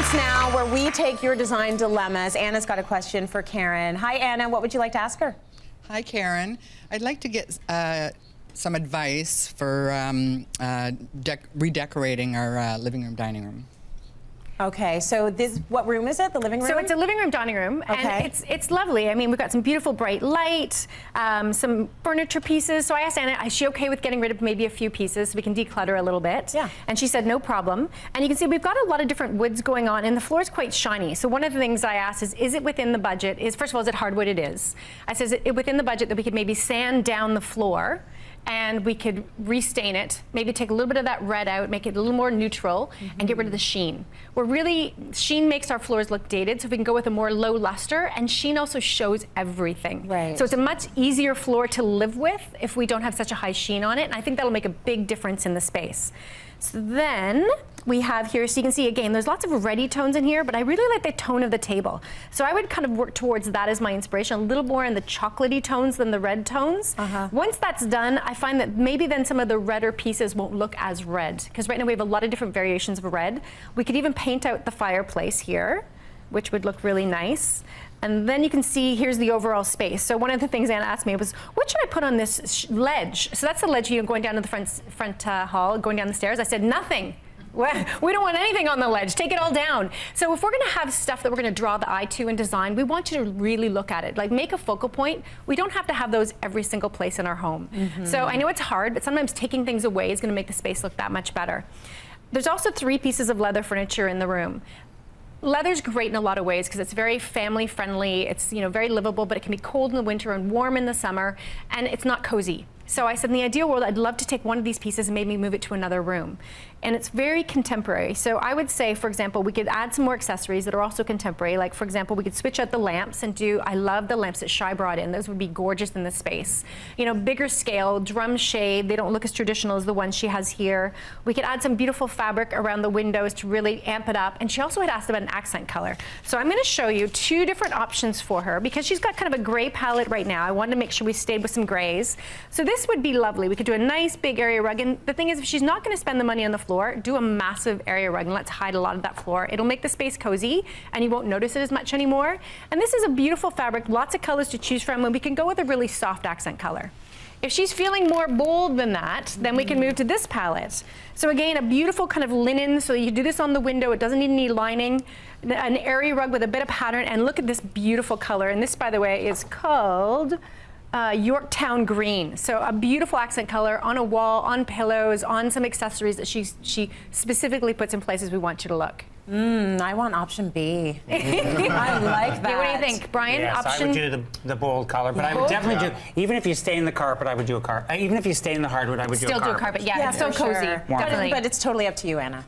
moments now where we take your design dilemmas. Anna's got a question for Karen. Hi, Anna. What would you like to ask her? Hi, Karen. I'd like to get some advice for redecorating our living room, dining room. Okay, so what room is it? The living room? So it's a living room, dining room, and it's lovely. I mean, we've got some beautiful bright light, some furniture pieces. So I asked Anna, is she okay with getting rid of maybe a few pieces so we can declutter a little bit? Yeah. And she said no problem. And you can see we've got a lot of different woods going on, and the floor is quite shiny. So one of the things I asked is it within the budget? First of all, is it hardwood? It is. I said, is it within the budget that we could maybe sand down the floor? And we could restain it, maybe take a little bit of that red out, make it a little more neutral, and get rid of the sheen. Sheen makes our floors look dated, so if we can go with a more low luster, and sheen also shows everything. Right. So it's a much easier floor to live with if we don't have such a high sheen on it, and I think that'll make a big difference in the space. So then we have here, so you can see again, there's lots of reddy tones in here, but I really like the tone of the table. So I would kind of work towards that as my inspiration, a little more in the chocolatey tones than the red tones. Once that's done, I find that maybe then some of the redder pieces won't look as red, because right now we have a lot of different variations of red. We could even paint out the fireplace here, which would look really nice. And then you can see, here's the overall space. So one of the things Anna asked me was, what should I put on this ledge? So that's the ledge here going down to the front hall, going down the stairs. I said, nothing. We don't want anything on the ledge. Take it all down. So if we're going to have stuff that we're going to draw the eye to in design, we want you to really look at it. Like, make a focal point. We don't have to have those every single place in our home. So I know it's hard, but sometimes taking things away is going to make the space look that much better. There's also 3 pieces of leather furniture in the room. Leather's great in a lot of ways because it's very family friendly. It's, you know, very livable, but it can be cold in the winter and warm in the summer, and it's not cozy. So I said, in the ideal world, I'd love to take one of these pieces and maybe move it to another room. And it's very contemporary. So I would say, for example, we could add some more accessories that are also contemporary. Like, for example, we could switch out the lamps and I love the lamps that Shai brought in. Those would be gorgeous in this space. You know, bigger scale, drum shade. They don't look as traditional as the ones she has here. We could add some beautiful fabric around the windows to really amp it up. And she also had asked about an accent color. So I'm going to show you 2 different options for her because she's got kind of a gray palette right now. I wanted to make sure we stayed with some grays. So this would be lovely. We could do a nice big area rug. And the thing is, if she's not going to spend the money on the floor, do a massive area rug and let's hide a lot of that floor. It'll make the space cozy and you won't notice it as much anymore. And this is a beautiful fabric, lots of colors to choose from, and we can go with a really soft accent color. If she's feeling more bold than that, then we can move to this palette. So again, a beautiful kind of linen, so you do this on the window, it doesn't need any lining, an area rug with a bit of pattern, and look at this beautiful color. And this, by the way, is called Yorktown Green. So a beautiful accent color on a wall, on pillows, on some accessories that she specifically puts in places we want you to look. I want option B. I like that. Yeah, what do you think, Brian? Yes, option? I would do the bold color, but I would definitely do, even if you stay in the carpet, I would do a carpet. Even if you stay in the hardwood, I would do a carpet. Still do a carpet, yeah, it's so cozy. But it's totally up to you, Anna.